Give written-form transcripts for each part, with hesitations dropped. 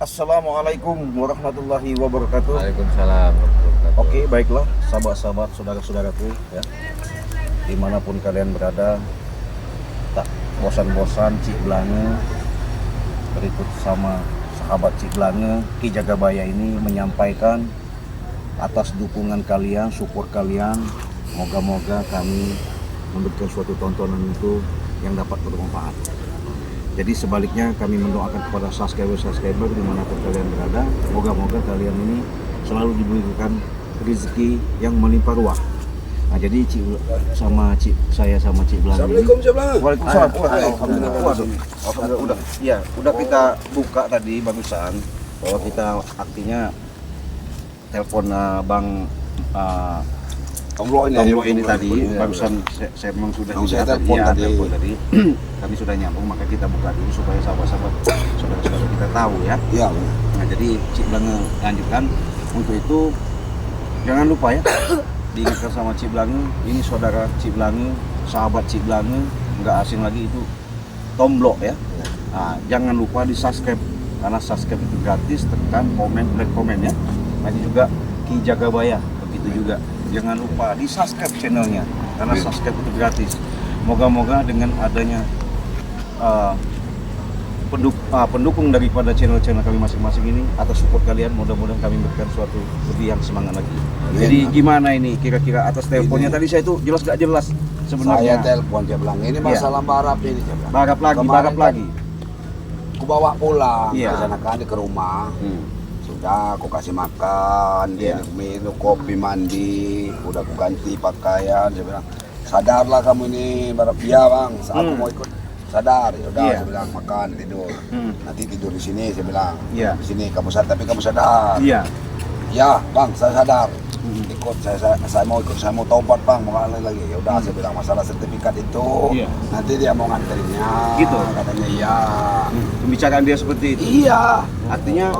Assalamualaikum warahmatullahi wabarakatuh. Waalaikumsalam warahmatullahi wabarakatuh. Oke, baiklah sahabat-sahabat, saudara-saudaraku ya, dimanapun kalian berada, tak bosan-bosan Cik Blange berikut sama sahabat Cik Blange Ki Jagabaya ini menyampaikan atas dukungan kalian, support kalian. Moga-moga kami memberikan suatu tontonan itu yang dapat bermanfaat. Jadi sebaliknya kami mendoakan kepada subscriber dimanapun kalian berada, moga-moga kalian ini selalu diberikan rezeki yang melimpah ruah. Nah, jadi saya sama Cik Blange. Assalamualaikum Cik Blange. Waalaikumsalam. Alhamdulillah. Udah kita buka tadi bagusan bahwa kita artinya telepon Bang Tomblo ini tadi barusan saya memang sudah telepon tadi. Kami sudah nyambung, maka kita buka dulu supaya sahabat-sahabat saudara-saudara kita tahu ya. Iya. Nah, jadi Cik Blange lanjutkan. Untuk itu jangan lupa ya diingatkan sama Cik Blange, ini saudara Cik Blange, sahabat Cik Blange, nggak asing lagi itu Tomblo ya. Nah, jangan lupa di subscribe karena subscribe itu gratis, tekan komen ya. Nanti juga Ki Jagabaya begitu juga. Jangan lupa di subscribe channelnya karena subscribe itu gratis. Moga-moga dengan adanya pendukung daripada channel-channel kami masing-masing ini atas support kalian, mudah-mudahan kami memberikan suatu lebih yang semangat lagi. Jadi gimana ini kira-kira atas teleponnya tadi saya itu jelas gak jelas sebenarnya. Saya telepon Cik Blange, ini masalah barap ini Cik Blange. Barap lagi. Aku bawa pulang Iya. ke sana kan ke rumah. Sudah aku kasih makan, dia minum kopi, mandi, udah aku ganti pakaian. Saya bilang, sadarlah kamu ini barap. Iya bang, saat aku mau ikut sadar. Ya udah, saya bilang makan, tidur. Nanti tidur di sini, saya bilang. Iya. Di sini kamu sadar, tapi kamu sadar. Iya. Ya bang, saya sadar. Ikut saya mau ikut, saya mau taubat bang, mau lagi. Ya udah, saya bilang masalah sertifikat itu. Iya. Nanti dia mau nganterinnya. Gitu. Katanya iya. Pembicaraan dia seperti itu. Iya. Artinya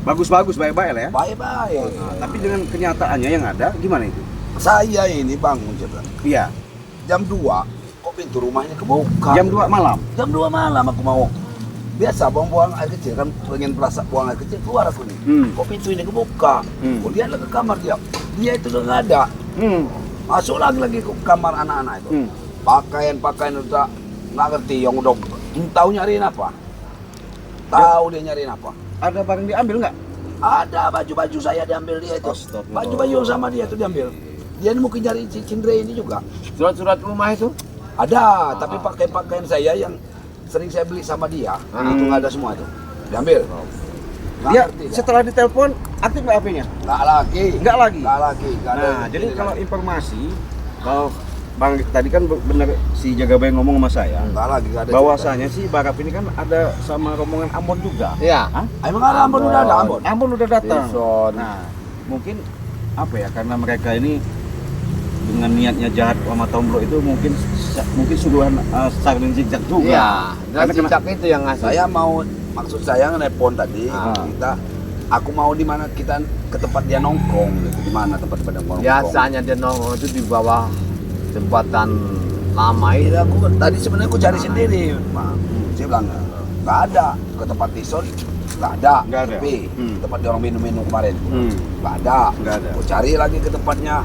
bagus. bagus baik-baik lah ya. Baik-baik. Tapi dengan kenyataannya yang ada gimana itu? Saya ini bangun Iya. jam 2, kok pintu rumahnya kebuka. Jam 2 malam. Jam 2 malam aku mau. Biasa buang air kecil kan, pengen berasa buang air kecil, keluar aku nih. Kok pintu ini kebuka. Kemudian ke kamar dia. Dia itu udah nggak ada. Masuk lagi ke kamar anak-anak itu. Pakaian udah nggak ngerti yang udah tahu nyariin apa. Tahu dia nyariin apa. Ada barang diambil nggak? Ada baju-baju saya diambil dia itu. Baju-baju yang sama dia itu diambil. Dia mungkin nyari Cindre ini juga. Surat-surat rumah itu? Ada, tapi pakai pakaian saya yang sering saya beli sama dia. Itu nggak ada semua itu. Diambil. Nggak Dia ngerti dia. setelah ditelepon aktif nggak HP-nya? Nggak lagi. Nggak lagi. Nggak lagi. Nggak ada. Nah, jadi kalau informasi bahwa Bang tadi kan benar si Jagabaya ngomong sama saya. Nggak lagi. Nggak ada. Bahwasanya si Barap ini kan ada sama rombongan Ambon juga. Iya. Hah? Emang ada Ambon, udah ada Ambon. Ambon udah datang. Wilson. Nah, mungkin apa ya, karena mereka ini dengan niatnya jahat sama Tomblo itu mungkin suruhan saling zigzag juga. Iya. Karena Dan cicak itu yang ngasih. Saya mau, maksud saya nelpon tadi. Aku mau di mana kita ke tempat dia nongkrong gitu. Di mana tempat dia nongkrong? Biasanya dia nongkrong itu di bawah jembatan lama itu. Iya, aku tadi sebenarnya aku cari sendiri, Pak. Saya bilang nggak ada ke tempat Tison, nggak ada. Nggak ada. Tapi tempat dia orang minum kemarin, nggak ada. Nggak ada. Aku cari lagi ke tempatnya.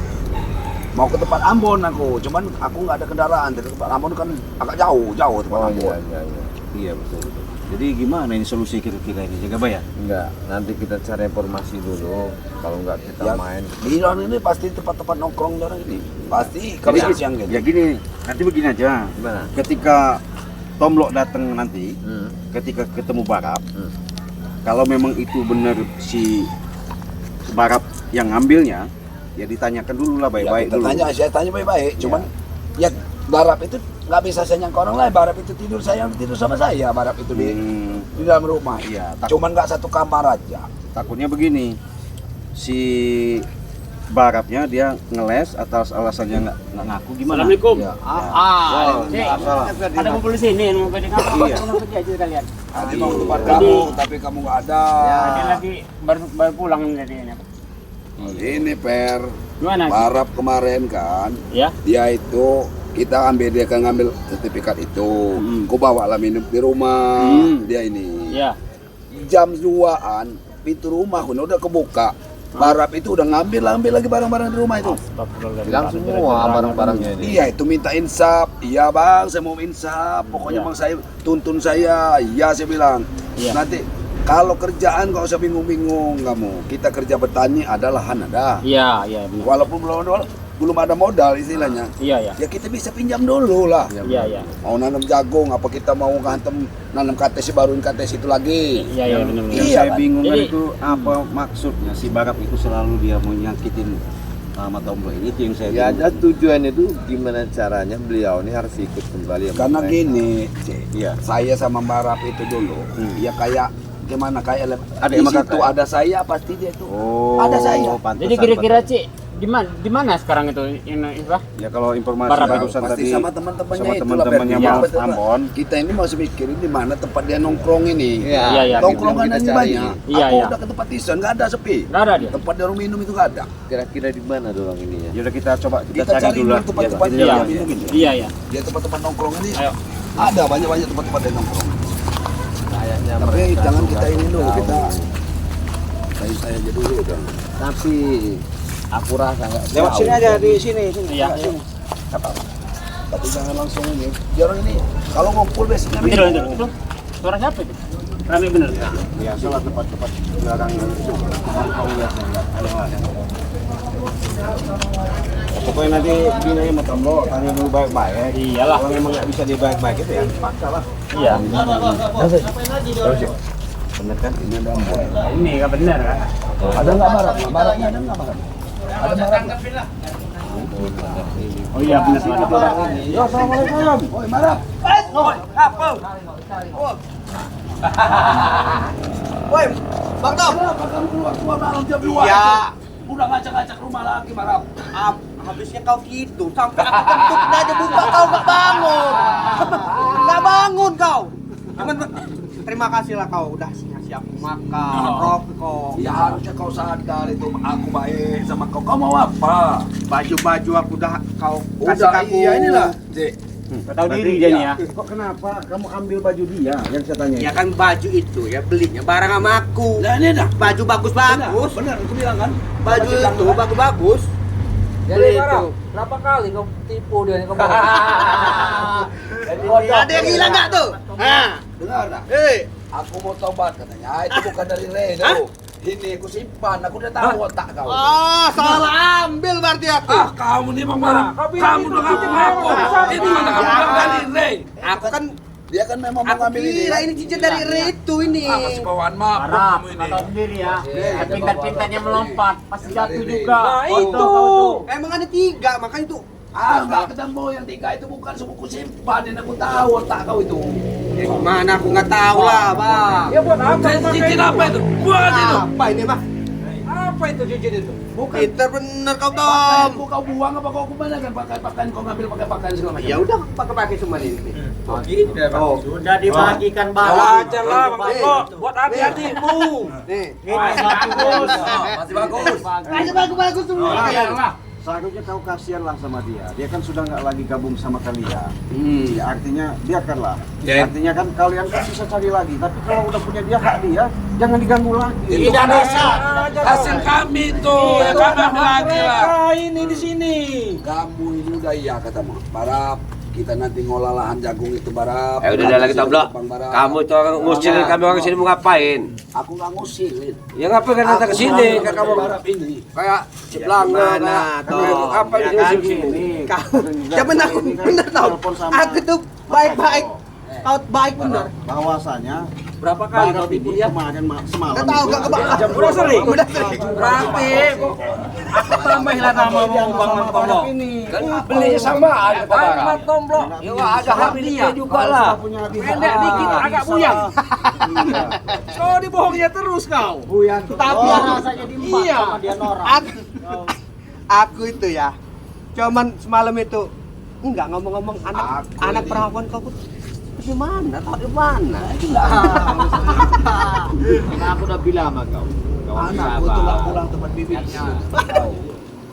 Mau ke tempat Ambon aku, cuman aku nggak ada kendaraan. Dari tempat Ambon kan agak jauh tempat Ambon. Iya betul. Jadi gimana ini solusi kira-kira ini Jagabaya? Enggak, nanti kita cari informasi dulu. Kalau enggak kita Ya, main. di orang ini pasti tempat-tempat nongkrong orang ini. Pasti kalau Jadi, siang gitu. ya gini, nanti begini aja. Gimana? Ketika Tomblo datang nanti, ketika ketemu Barap, kalau memang itu benar si Barap yang ngambilnya, ya ditanyakan dulu lah baik-baik Ya, dulu. saya tanya baik-baik. Cuman ya Barap itu nggak bisa saya nyangka orang lain. Barap itu tidur sama saya. Barap itu di dalam rumah. Iya, Cuman nggak satu kamar aja. takutnya begini, si Barapnya dia ngeles atas alasannya nggak ngaku gimana? Assalamualaikum. Ya. Ada kumpul di sini, mau pada ngapa? Iya. Mau kerja aja kalian. Tadi mau ke tempat kamu, tapi kamu nggak ada. Ada lagi baru pulang dari ini. Ini Per. Gimana? Barap kemarin kan, Ya. dia itu kita dia kan ngambil sertifikat itu. Ku bawa lah minum di rumah dia ini. Ya. jam 2-an pintu rumah udah kebuka. Barap itu udah ngambil lagi barang-barang di rumah itu. Hilang semua barang-barangnya ini. Iya itu minta insaf. Iya bang, saya mau insaf. Pokoknya Iya. bang saya tuntun saya. Iya saya bilang. Iya. Nanti kalau kerjaan gak usah bingung-bingung kamu. Kita kerja bertani ada lahan ada. Iya, iya benar. Walaupun belum ada modal istilahnya. Iya, iya. Ya kita bisa pinjam dulu lah. Iya, iya. Mau nanam jagung, apa kita mau ngantem nanam KTS baruin KTS itu lagi. Iya, iya benar. Yang Iya, saya kan? bingung Jadi- itu apa maksudnya si Barap itu selalu dia mau nyakitin sama Tomblo ini, itu yang saya Ya bingung. ada tujuan itu gimana caranya beliau ini harus ikut kembali sama Karena mereka. gini, Cik, Iya. saya sama Mbak Rap itu dulu, ya kayak gimana kayak Ada di yang situ kakak ya? ada saya pasti dia tuh. Oh, Ada saya. pantesan, Jadi kira-kira Ci, di mana sekarang itu ini Pak? ya kalau informasi Barap barusan Pasti tadi sama teman-temannya sama itu teman-temannya lah, Mas Bang. Ambon. Kita ini masih mikirin di mana tempat dia nongkrong ini. Iya. Iya, iya. Nongkrongan Kita ini cari. banyak. Iya, Aku iya. udah ke tempat Tison, nggak ada sepi. Enggak ada dia. Tempat dia orang minum itu nggak ada. Kira-kira di mana dorong ininya? Ya udah kita coba kita, Kita cari cari dulu dulu lah. tempat-tempat Iya, dia Iya. iya. minum ini. Iya, iya. Dia tempat-tempat nongkrong ini Ayo. ada banyak tempat-tempat dia nongkrong. Kayaknya Tapi mereka jangan sudah kita ini dulu, tahu. kita saya aja dulu dong. Tapi aku rasa nggak Lewat jauh. sini aja di sini. Iya. Tapi jangan langsung ini. Dia orang ini kalau ngumpul biasanya Betul, minum. betul. Itu suara siapa itu? Rame bener. Biasa lah tempat-tempat belakang itu. Nongkrong biasanya. Pokoknya nanti Bina sama Tomblo tanya dulu baik-baik. Iyalah. Kalau memang nggak bisa dia baik-baik itu ya paksa lah. Iya. Bener kan? Ini ada Ambon. Ini enggak benar kan? Ada nggak barat? Baratnya ada nggak barat? Ada barat. Oh iya benar benar. Yo, assalamualaikum. Oi, barat. Woi, Bang Tom. Bakal keluar malam jam 2. Iya. Udah ngacak-ngacak rumah lagi, Barat. Habisnya kau gitu, sampai aku kentutnya aja buka kau nggak bangun. Nggak bangun kau. Cuman terima kasih lah kau udah ngasih aku makan, rokok. Ya harusnya kau sadar itu aku baik sama kau. Kau mau apa? Baju-baju aku udah kau kasih Udah, aku. iya inilah. Cik. Tahu diri dia nih ya. Kok kenapa kamu ambil baju dia yang saya tanya? Ya kan baju itu ya belinya barang sama aku. Nah, ini dah. Baju bagus-bagus. Benar, aku bilang kan. Baju itu bagus-bagus. Jadi Beli Barang, itu. berapa kali kau tipu dia nih kau Ada yang hilang nggak tuh? Nah, Dengar dah. Aku mau tobat katanya. Ah, itu bukan dari Ledo. Ini aku simpan, aku udah tahu otak kau. salah ambil berarti aku. Kamu nih Bang Marah. Kamu udah ngaku aku. Ini mana kamu bilang dari Le. Aku kan Dia kan memang mau aku ngambil ini. kira ini cincin dari Retu ini. Masih bawaan maaf Parah, kamu ini. kau tahu sendiri ya. Iya, Pintar-pintarnya melompat, pasti jatuh Dari- juga. Nah, Foto itu. kau tuh. Emang ada 3, makanya itu. Enggak ketemu yang 3 itu bukan sebuku simpan. Ini aku tahu otak kau itu. Ya gimana aku nggak tahu lah, Bang. Ya buat apa? Cincin apa itu? Buat itu. Apa ini, Bang? Apa itu cincin itu? Pinter bener kau, Tom. Pakaianku kau buang apa kau kemana kan pakaian kau ngambil pakai pakaian segala macam. Ya udah pakai semua ini. Oh, Sudah dibagikan ya barang. wajar lah Bang Eko. Buat hati-hati bu. Nih. Bagus. Masih bagus. Masih bagus semua. Seharusnya kau kasihan lah sama dia. Dia kan sudah nggak lagi gabung sama kalian. Ya artinya biarkanlah. Ya. Artinya kan kalian kan bisa cari lagi. Tapi kalau udah punya dia hak dia, jangan diganggu lagi. Tidak bisa. Hasil kami itu. Ya kami ambil lagi lah. Ini di sini. Kamu ini udah iya katamu. Barap, kita nanti ngolah lahan jagung itu Barap. Udah lagi Tomblo. Kamu tuh orang ngusilin kami orang sini mau ngapain? Aku nggak ngusilin. Ya ngapain kan datang ke sini kan kamu Barap ini. kayak ciplangga Gimana, Tom? apa yang ngusil sini? Ya benar aku bener tau. Aku tuh baik-baik. Kau baik bener. Bahwasanya Berapa kali kau Barap tipu ini dia? kemarin semalam Nggak tahu itu gak kebaca. jam Udah sering? Udah sering. Berarti aku tambahilah namamu Bang Tomblo. Belinya sama ada Bang Tomblo. Ya ada hak dia juga lah. Pendek dikit agak buyang. Kau dibohongnya terus kau. Buyang. Tapi Rasanya diempat Iya. sama dia norak. aku itu ya. Cuman semalam itu enggak ngomong-ngomong anak Aku anak ini. perawan kau di mana? Tahu di mana? Kan aku udah bilang sama kau. Anakku tuh nggak pulang tempat bibitnya. Tahu.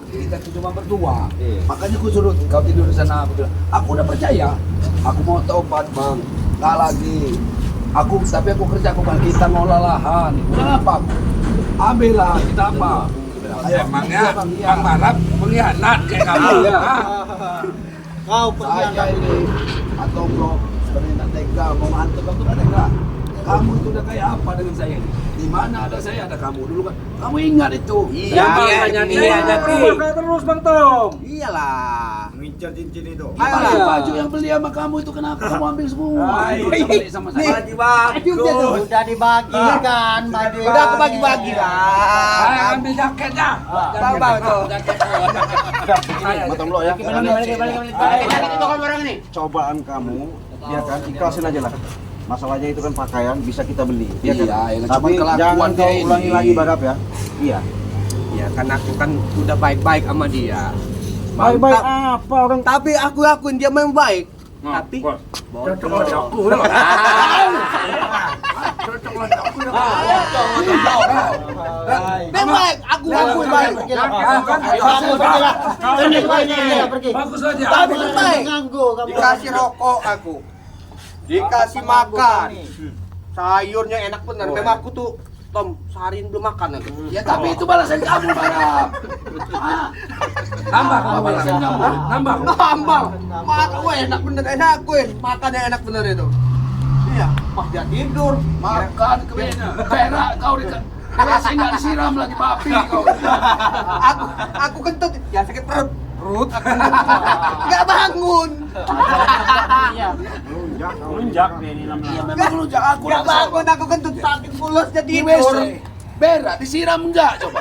Kita tuh cuma berdua. Makanya aku suruh kau tidur di sana. Aku bilang, aku udah percaya. Aku mau tobat bang. Nggak lagi. Tapi aku kerja aku kan kita ngolah lahan. Kenapa? Ambillah kita apa? Emangnya Bang Barap pengkhianat kayak kamu. Kau Saya ini atau bro sebenarnya tak tega mau hantu kamu tak tega. Kamu itu udah kayak apa dengan saya ini? Di mana ada saya ada kamu dulu kan? Kamu ingat itu? Iya, makanya dia jadi. Terus Bang Tom. Iyalah. Ngincar cincin itu. Ayolah, baju yang beli sama kamu itu kenapa kamu ambil semua? Bisa beli sama saya. Udah dibagikan baju. Udah aku bagi-bagi lah. Saya ambil jaketnya. Tahu bang tuh. Matang lo ya. Itu kan barang ini. Cobaan kamu, ya kan, ikhlasin aja lah. Masalahnya itu kan pakaian bisa kita beli. Ya kan? Iya, yang Tapi cuma kelakuan jangan dia kau ini. ulangi lagi Barap ya. Iya. Ya kan aku kan udah baik-baik sama dia. Baik-baik apa orang Tapi aku akuin dia memang baik. Tapi Cocok aku. Cocok aku. memang baik. Aku akuin baik. Bagus aja. Tapi baik. Dikasih rokok aku. Dikasih makan. Sayurnya enak bener. Memang aku tuh Tom, seharian belum makan aku. Ya tapi itu balasan kamu Barap. Nambah kamu balasan kamu. Nambah. Nambah. Makan gue enak bener, enakuin. Makan yang enak bener itu. Iya, pas dia tidur. Makan berak kau di kasih nggak disiram lagi babi kau. Aku kentut, ya sakit perut. Perut aku nggak bangun. Iya. Lunjak dia ini lama. Iya memang lu jangan aku Nggak bangun, aku kentut sakit mulus jadi di tidur. WC. Berak disiram enggak coba?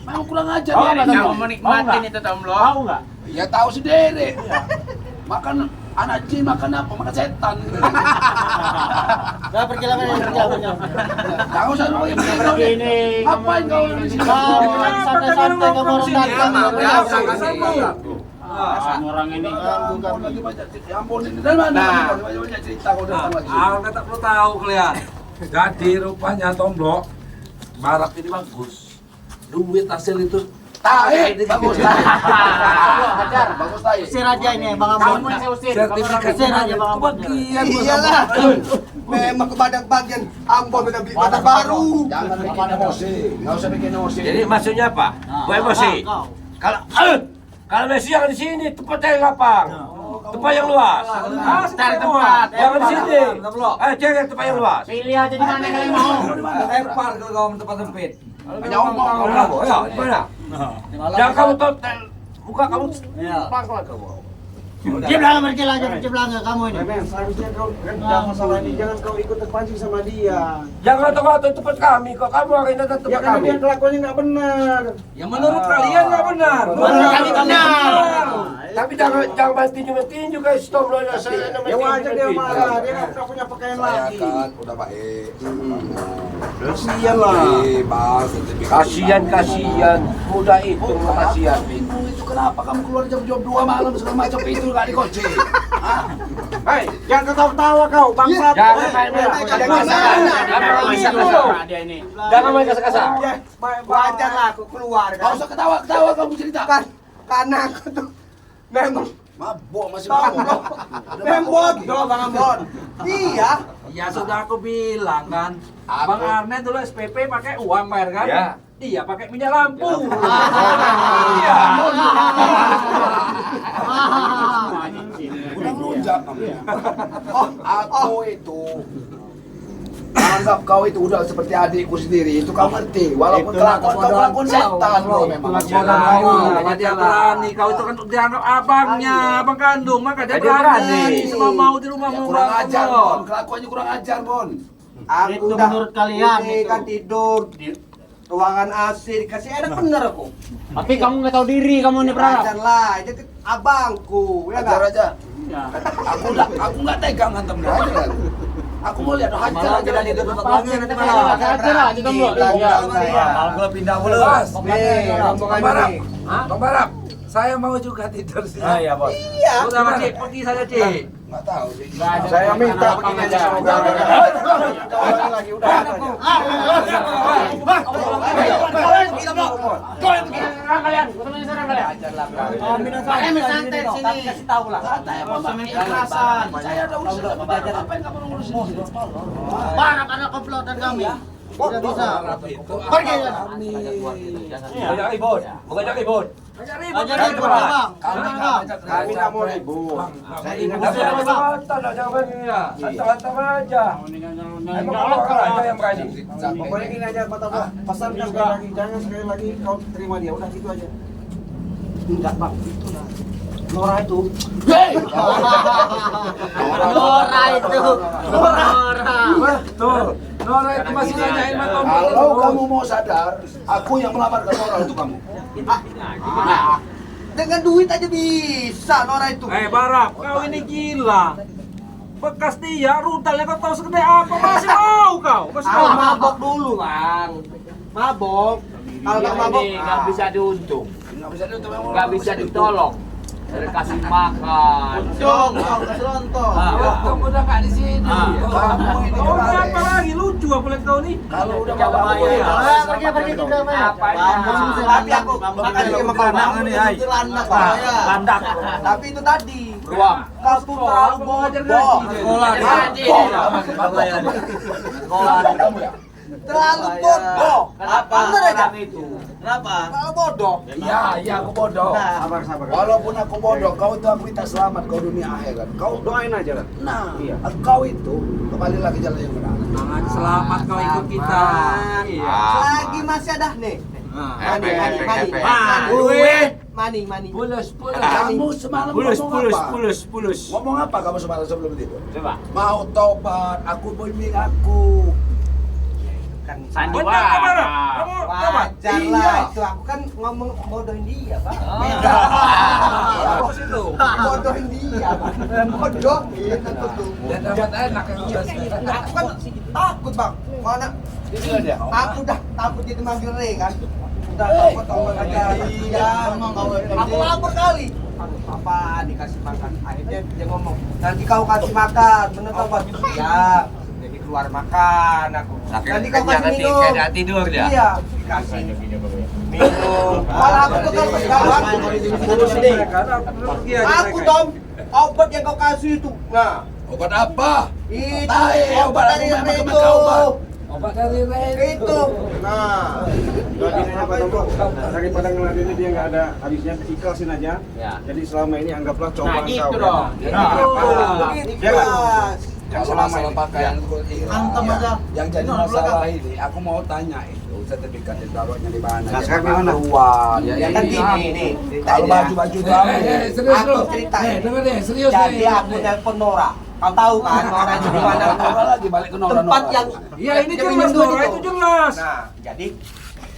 Memang kurang ajar Oh, dia. nggak mau menikmatin itu Tom lo. Tahu nggak? Ya tahu sendiri. Makan anak jin makan apa? Makan setan. Nggak pergi lagi, Tahu usah lu yang Pergi ini. Ngapain kau di sini? santai-santai kamu harus datang. Orang ini. Kau lagi baca cerita. Ya ampun ini dari mana? Banyak cerita kau datang lagi. Aku tak perlu tahu kalian. Jadi rupanya Tomblok Barap ini bagus. Duit hasil itu Tahe, bagus tahe. Bagus tahe. Usir aja ini Bang Ambon. Kamu yang saya usir. sertifikat Usir aja Bang Ambon. kebagian. Iyalah. Memang kepada bagian Ambon udah beli motor baru. Jangan bikin emosi. Enggak usah bikin emosi. Jadi maksudnya apa? Gue emosi. Kalau Messi yang di sini, tempatnya yang lapang. Tempat yang luas. Cari tempat. Jangan di sini. Ayo cari tempat yang luas. Pilih aja di mana kalian mau. Lempar ke kamu tempat sempit. Banyak omong kau. Kamu, ya, di mana? Jangan kamu total buka kamu pelan-pelan kamu. Dia belakang pergi lagi, pergi belakang kamu ini. Seharusnya kau kan masalah ini jangan kau ikut terpancing sama dia. Jangan ngatur tempat kami kok kamu hari ini tempat Ya karena kami. dia kelakuannya nggak benar. Ya menurut kalian nggak benar. Menurut kami benar. Tapi jangan banting-banting juga stop lo ya saya Ya wajar dia marah, dia nggak punya pakaian Saya lagi. kan udah baik sama kamu. Kasian lah. Bang, sertifikat. Kasihan mudah itu kasihan. Minggu itu kenapa kamu keluar jam 2 malam segala macam itu nggak dikunci? Hah? Hei, jangan ketawa-tawa kau, bangsat. Jangan main-main. Jangan kasar. Jangan main kasar. Dia ini. Jangan main kasar. Wajar lah aku keluar Nggak kan. usah ketawa-ketawa kamu ceritakan. Karena aku tuh memang Mabok masih mabok. memang bodoh Bang Ambon. Iya. Ya sudah aku bilang kan. Bang Arne dulu SPP pakai uang bayar kan? Ya. Dia pakai minyak lampu. Iya. Udah ngelunjak kamu. Oh, aku itu anggap kau itu udah seperti adikku sendiri. Itu kau ngerti. Walaupun kelakuan kau kelakuan setan lo memang. Karena dia berani, kau itu kan dianggap abangnya, abang kandung, maka dia Dia berani. berani. Semua mau di Ya, rumahmu. kurang ajar, Bon. Kelakuannya kurang ajar, Bon. Aku Itu udah menurut kalian ini itu. kan tidur di ruangan AC dikasih enak bener aku. Tapi kamu nggak tahu diri kamu nih Prak. Ajar lah, itu kan abangku, ya Ajar nggak? aja. Ya. Aku nggak tegang hantam dia aja kan. Aku mau lihat hajar aja Malah dia tidur tetap tempat lagi. nanti Ajar lah, kita mau. Iya. Kalau pindah dulu. Nih, rombongan ini. Bang Barap, saya mau juga tidur sih. iya, Bos. Iya. Udah sama Cik, pergi saja Cik. Nggak tahu sih. Saya minta begini aja sama kau. Lagi udah. kalian. Kutemenin sekarang kalian. Kalian santai di sini. Kasih tahu lah. Kekerasan. Saya ada urusan sama Barak. Apa yang kamu ngurusin di situ? Barak anak komplotan kami. Tidak bisa. Pergi sana. Bukan ribut. Bukan ribut. Kami nggak mau ribut. Saya ingat jangan ya. Antar aja. Emang orang aja yang berani. Pokoknya gini aja Mata Blok. Pesannya sekali lagi, jangan sekali lagi kau terima dia. Udah gitu aja. Enggak Bang, itu lah. Nora itu. Nora itu. Tuh, Nora itu masih nanyain Mas Tom. Kalau kamu mau sadar, aku yang melamar ke Nora untuk kamu. Dengan duit aja bisa Nora itu. Barak, kau ini gila. Bekas dia, rudalnya kau tahu segede apa, masih mau kau. Masih mau. Mabok dulu, Bang. Mabok. Kalau nggak mabok, Nggak bisa diuntung, Nggak bisa itu nggak bisa ditolong. Saya kasih makan. dong, kau kasih lontong. Kamu udah nggak di sini. Kamu ini Kau ini kemarin. apa lagi? Lucu apa lihat kau nih? Kalau udah Jangan bapak main. Pergi kita main. Apa aja. Tapi aku makan sama kau landak saya. Landak. Tapi itu tadi. Beruang. Kau tuh terlalu bodoh. Kamu ya? Terlalu bodoh. Kenapa? Bener aja. Itu. Kenapa? Terlalu bodoh. Iya, aku bodoh. Sabar. Walaupun aku bodoh, kau itu aku minta selamat kau dunia akhirat. Kau Doain aja kan. Nah, kau itu kembali lagi jalan yang benar. Jangan selamat kau ikut kita. Lagi masih ada nih. Mani. Kamu semalam ngomong apa? Pulus. Ngomong apa kamu semalam sebelum tidur? Coba. Mau tobat, aku bimbing aku. Sandiwara. Wajar lah itu. Aku kan ngomong bodohin dia, Pak. Apa sih itu? Bodohin dia, Pak. Bodohin aku tuh. Dan dapat enak yang udah Aku kan takut, Bang. Mana? Aku udah takut jadi manggil Re kan. Udah takut aja. Iya, aku lapor kali. Papa dikasih makan. Akhirnya dia ngomong, nanti kau kasih makan, bener tau Pak? Iya. Jadi keluar makan aku. Nanti kau kasih minum. Kayak tidur dia. Iya, dikasih minum. Malah aku tuh kalau sekarang aku Tom, obat yang kau kasih itu. Nah, Obat apa? itu Tahu, obat dari aku memang Re kena itu. obat. obat dari Ren. Itu. Nah, Gini aja Mata Blok. Daripada ngeladenin dia nggak ada habisnya, ikhlasin aja. Ya. Jadi selama ini anggaplah Nah, cobaan gitu kau. dong. Dia kan? Yang selama masalah ini. pakaian Antem aja. Yang jadi masalah ini, aku mau tanya itu sertifikat ditaruhnya di mana? Nah, sekarang di mana? Keluar. Ya kan gini nih. Kalau baju-baju kamu. Serius Aku lu. cerita. Denger deh, serius Jadi nih. aku nelpon Nora. Kau tahu kan Nora itu di mana? Nora lagi balik ke Nora. Tempat yang Iya ini yang jelas minjem Nora duit itu jelas. Nah, jadi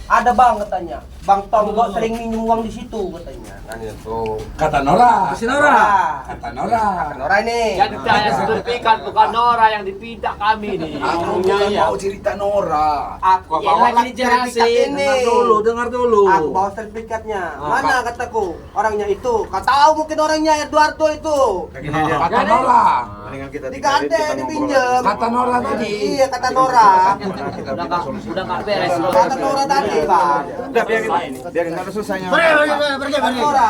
ada Bang katanya. Bang Tom kok sering minjem uang di situ katanya. Kan itu. Kata Nora. Si Nora. Kata Nora. Nora ini. Jadi saya sertifikat bukan Nora yang dipindah kami nih. Aku bukan mau cerita Nora. Aku Ya, bawa lagi sertifikat dijelasin. ini. Dengar dulu. Aku bawa sertifikatnya. Mana kataku? Orangnya itu. Kau tahu mungkin orangnya Eduardo itu. Gini aja. Kata Nora. Mendingan kita Digade, dipinjem. Kata Nora tadi. Iya, kata Nora. Udah nggak beres. Kata Nora tadi, Bang. Udah biarin nggak ada selesainya. Kata Nora.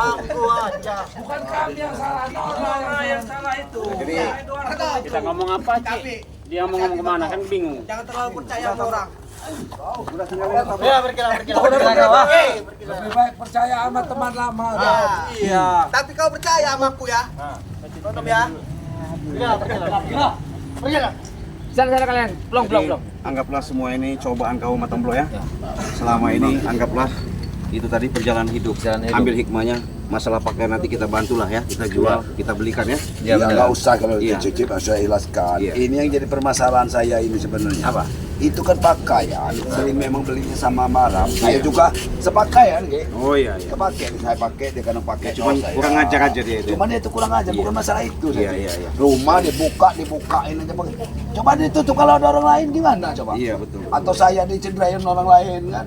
Bukan kami yang salah, Nora yang salah itu. Jadi Kita ngomong apa, Ci? Dia mau ngomong kemana kan bingung. Jangan terlalu percaya sama orang. Lebih baik percaya sama teman lama. Iya. Tapi kau percaya sama aku ya? Tutup ya. Sana kalian. Belum. anggaplah semua ini cobaan kau Mata Blok ya. Selama ini anggaplah itu tadi perjalanan hidup. Ambil hikmahnya. Masalah pakaian nanti kita bantulah ya, kita jual, kita belikan ya. Ya nggak usah kalau Iya. dicuci, saya jelaskan. Iya. Ini yang jadi permasalahan saya ini sebenarnya. Apa? Itu kan pakaian, sering memang belinya sama maram. Saya juga sepakaian, gitu. Oh iya. Kepakai, saya pakai, dia kadang pakai. Cuman saya. kurang ajar aja dia itu. Cuman itu kurang ajar, bukan masalah itu. Iya, saya. iya. Rumah dibukain aja pakai. Coba ditutup kalau ada orang lain gimana coba? Iya betul. Atau saya dicederain orang lain kan?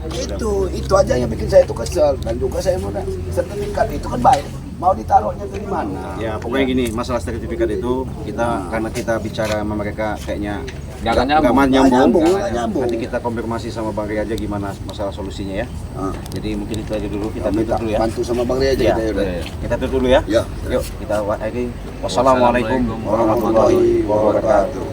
Betul. Itu aja yang bikin saya itu kesel dan juga saya mau sertifikat itu kan baik. Mau ditaruhnya tuh di mana? Ya pokoknya gini, masalah sertifikat itu karena kita bicara sama mereka kayaknya Nggak nggak nyambung. Nanti kita konfirmasi sama Bang Ria aja gimana masalah solusinya ya. Ah. Jadi mungkin itu aja dulu, kita Minta tutup dulu ya. bantu sama Bang Ria aja Ya, kita ya udah. kita tutup dulu ya. Ya. Yuk kita akhiri. Wassalamualaikum warahmatullahi wabarakatuh.